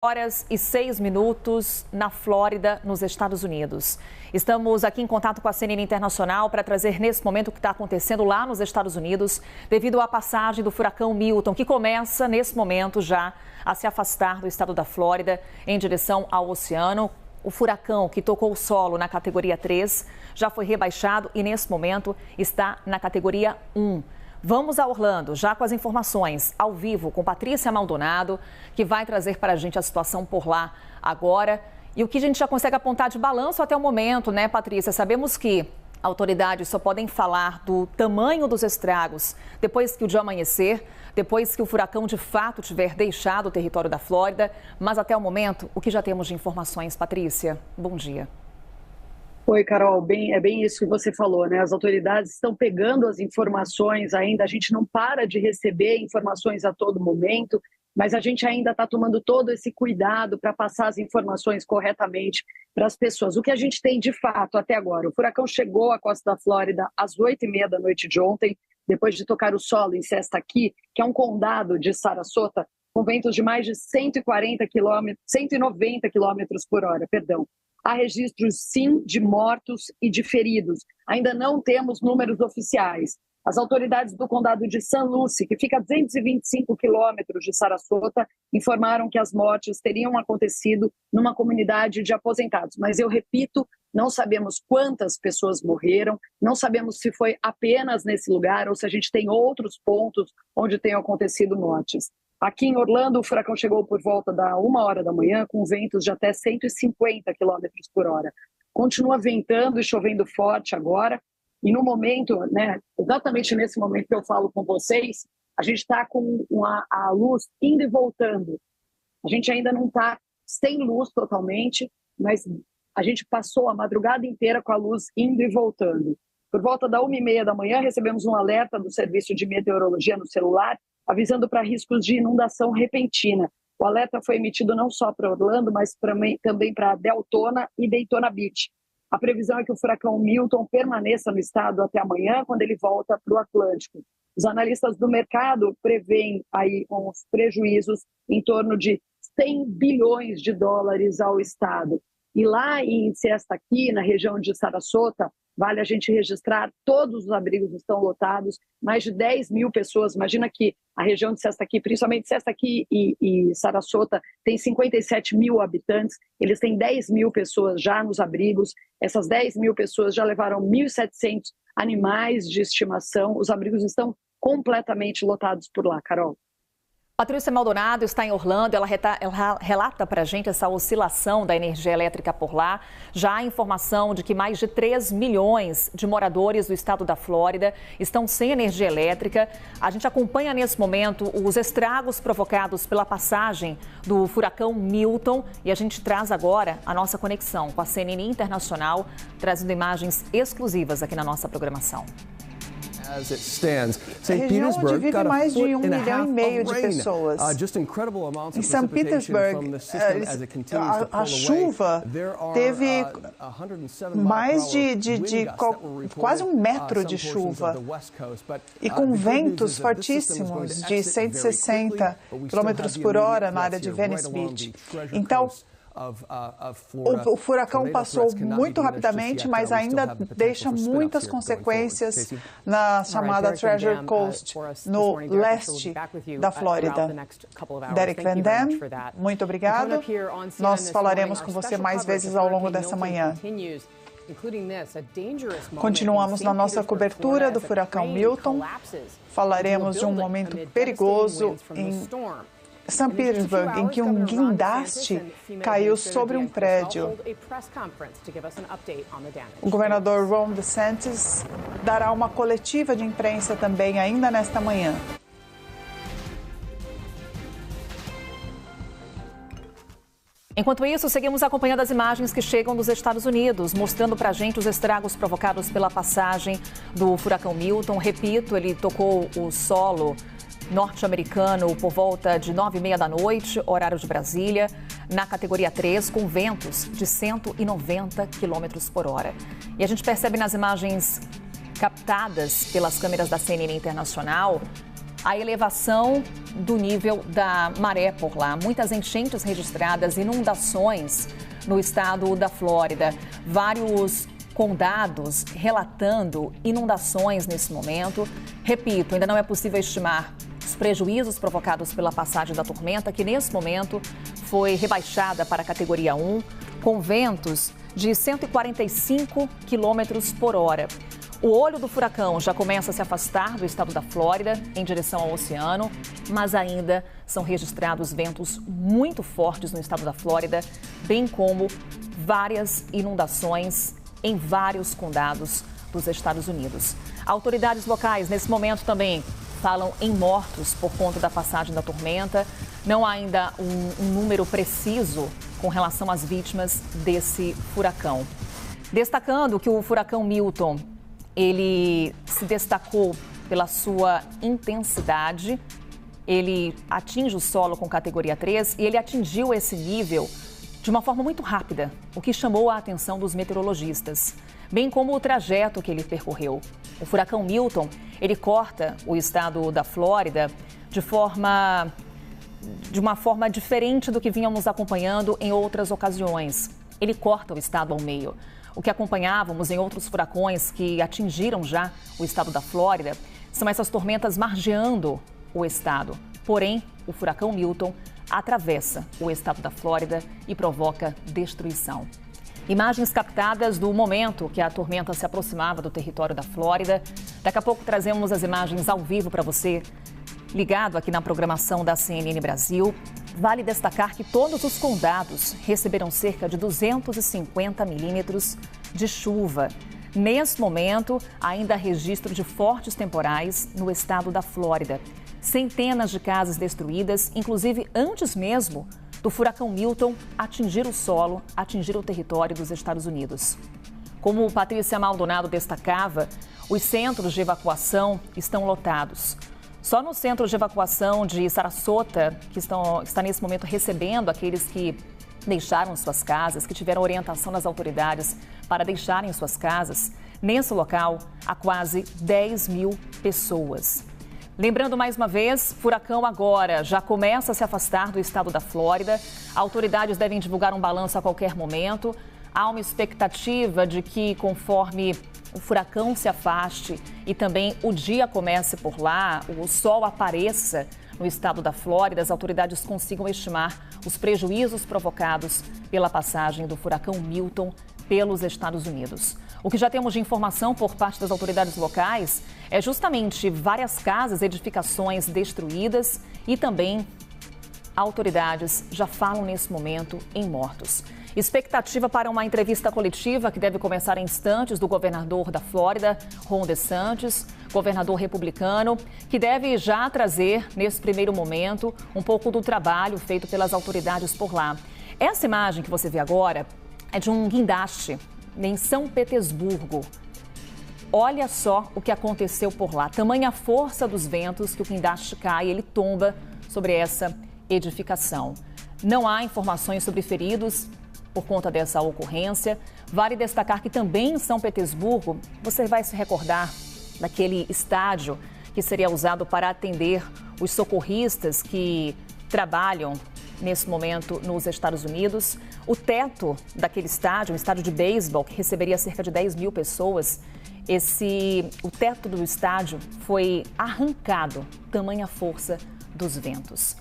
Horas e 6 minutos na Flórida, nos Estados Unidos. Estamos aqui em contato com a CNN Internacional para trazer nesse momento o que está acontecendo lá nos Estados Unidos devido à passagem do furacão Milton, que começa nesse momento já a se afastar do estado da Flórida em direção ao oceano. O furacão que tocou o solo na categoria 3 já foi rebaixado e nesse momento está na categoria 1. Vamos a Orlando, já com as informações ao vivo com Patrícia Maldonado, que vai trazer para a gente a situação por lá agora. E o que a gente já consegue apontar de balanço até o momento, né, Patrícia? Sabemos que autoridades só podem falar do tamanho dos estragos depois que o dia amanhecer, depois que o furacão de fato tiver deixado o território da Flórida. Mas até o momento, o que já temos de informações, Patrícia? Bom dia. Oi, Carol, é bem isso que você falou, né? As autoridades estão pegando as informações ainda, a gente não para de receber informações a todo momento, mas a gente ainda está tomando todo esse cuidado para passar as informações corretamente para as pessoas. O que a gente tem de fato até agora, o furacão chegou à costa da Flórida às 8h30 da noite de ontem, depois de tocar o solo em Siesta Key, que é um condado de Sarasota, com ventos de mais de 190 quilômetros por hora, perdão. Há registros, sim, de mortos e de feridos. Ainda não temos números oficiais. As autoridades do condado de San Lucie, que fica a 225 quilômetros de Sarasota, informaram que as mortes teriam acontecido numa comunidade de aposentados. Mas eu repito, não sabemos quantas pessoas morreram, não sabemos se foi apenas nesse lugar ou se a gente tem outros pontos onde tenham acontecido mortes. Aqui em Orlando, o furacão chegou por volta da 1h da manhã com ventos de até 150 quilômetros por hora. Continua ventando e chovendo forte agora. E no momento, né, exatamente nesse momento que eu falo com vocês, a gente está com a luz indo e voltando. A gente ainda não está sem luz totalmente, mas a gente passou a madrugada inteira com a luz indo e voltando. Por volta da 1h30 da manhã, recebemos um alerta do Serviço de Meteorologia no celular, avisando para riscos de inundação repentina. O alerta foi emitido não só para Orlando, mas também para Deltona e Daytona Beach. A previsão é que o furacão Milton permaneça no estado até amanhã, quando ele volta para o Atlântico. Os analistas do mercado preveem aí uns prejuízos em torno de 100 bilhões de dólares ao estado. E lá em Siesta Key, na região de Sarasota, vale a gente registrar, todos os abrigos estão lotados, mais de 10 mil pessoas. Imagina que a região de Siesta Key, principalmente Siesta Key e Sarasota, tem 57 mil habitantes, eles têm 10 mil pessoas já nos abrigos. Essas 10 mil pessoas já levaram 1.700 animais de estimação. Os abrigos estão completamente lotados por lá, Carol. Patrícia Maldonado está em Orlando, ela relata para a gente essa oscilação da energia elétrica por lá. Já há informação de que mais de 3 milhões de moradores do estado da Flórida estão sem energia elétrica. A gente acompanha nesse momento os estragos provocados pela passagem do furacão Milton e a gente traz agora a nossa conexão com a CNN Internacional, trazendo imagens exclusivas aqui na nossa programação. A região onde vive mais de 1,5 milhão de pessoas. Em São Petersburg, a chuva teve mais de quase 1 metro de chuva e com ventos fortíssimos de 160 km por hora na área de Venice Beach. Então, o furacão passou muito rapidamente, mas ainda deixa muitas consequências na chamada Treasure Coast, no leste da Flórida. Derek Van Dam, muito obrigado. Nós falaremos com você mais vezes ao longo dessa manhã. Continuamos na nossa cobertura do furacão Milton. Falaremos de um momento perigoso em São Petersburg, em que um guindaste caiu sobre um prédio. O governador Ron DeSantis dará uma coletiva de imprensa também ainda nesta manhã. Enquanto isso, seguimos acompanhando as imagens que chegam dos Estados Unidos, mostrando para a gente os estragos provocados pela passagem do furacão Milton. Repito, ele tocou o solo norte-americano por volta de 9h30 da noite, horário de Brasília, na categoria 3, com ventos de 190 km por hora. E a gente percebe nas imagens captadas pelas câmeras da CNN Internacional a elevação do nível da maré por lá. Muitas enchentes registradas, inundações no estado da Flórida. Vários condados relatando inundações nesse momento. Repito, ainda não é possível estimar os prejuízos provocados pela passagem da tormenta, que nesse momento foi rebaixada para a categoria 1, com ventos de 145 km por hora. O olho do furacão já começa a se afastar do estado da Flórida em direção ao oceano, mas ainda são registrados ventos muito fortes no estado da Flórida, bem como várias inundações em vários condados dos Estados Unidos. Autoridades locais, nesse momento, também falam em mortos por conta da passagem da tormenta. Não há ainda um número preciso com relação às vítimas desse furacão. Destacando que o furacão Milton, ele se destacou pela sua intensidade. Ele atinge o solo com categoria 3 e ele atingiu esse nível de uma forma muito rápida, o que chamou a atenção dos meteorologistas, bem como o trajeto que ele percorreu. O furacão Milton, ele corta o estado da Flórida de uma forma diferente do que vínhamos acompanhando em outras ocasiões. Ele corta o estado ao meio. O que acompanhávamos em outros furacões que atingiram já o estado da Flórida são essas tormentas margeando o estado. Porém, o furacão Milton atravessa o estado da Flórida e provoca destruição. Imagens captadas do momento que a tormenta se aproximava do território da Flórida. Daqui a pouco trazemos as imagens ao vivo para você, ligado aqui na programação da CNN Brasil. Vale destacar que todos os condados receberam cerca de 250 milímetros de chuva. Nesse momento, ainda há registro de fortes temporais no estado da Flórida. Centenas de casas destruídas, inclusive antes mesmo do furacão Milton atingir o solo, atingir o território dos Estados Unidos. Como Patrícia Maldonado destacava, os centros de evacuação estão lotados. Só no centro de evacuação de Sarasota, que está nesse momento recebendo aqueles que deixaram suas casas, que tiveram orientação das autoridades para deixarem suas casas, nesse local há quase 10 mil pessoas. Lembrando mais uma vez, furacão agora já começa a se afastar do estado da Flórida. Autoridades devem divulgar um balanço a qualquer momento. Há uma expectativa de que, conforme o furacão se afaste e também o dia comece por lá, o sol apareça no estado da Flórida, as autoridades consigam estimar os prejuízos provocados pela passagem do furacão Milton pelos Estados Unidos. O que já temos de informação por parte das autoridades locais é justamente várias casas, edificações destruídas e também autoridades já falam nesse momento em mortos. Expectativa para uma entrevista coletiva que deve começar em instantes do governador da Flórida, Ron DeSantis, governador republicano, que deve já trazer, nesse primeiro momento, um pouco do trabalho feito pelas autoridades por lá. Essa imagem que você vê agora é de um guindaste em São Petersburgo. Olha só o que aconteceu por lá. Tamanha força dos ventos que o guindaste cai, ele tomba sobre essa edificação. Não há informações sobre feridos por conta dessa ocorrência. Vale destacar que também em São Petersburgo, você vai se recordar daquele estádio que seria usado para atender os socorristas que trabalham nesse momento nos Estados Unidos. O teto daquele estádio, um estádio de beisebol que receberia cerca de 10 mil pessoas, o teto do estádio foi arrancado, tamanha força dos ventos.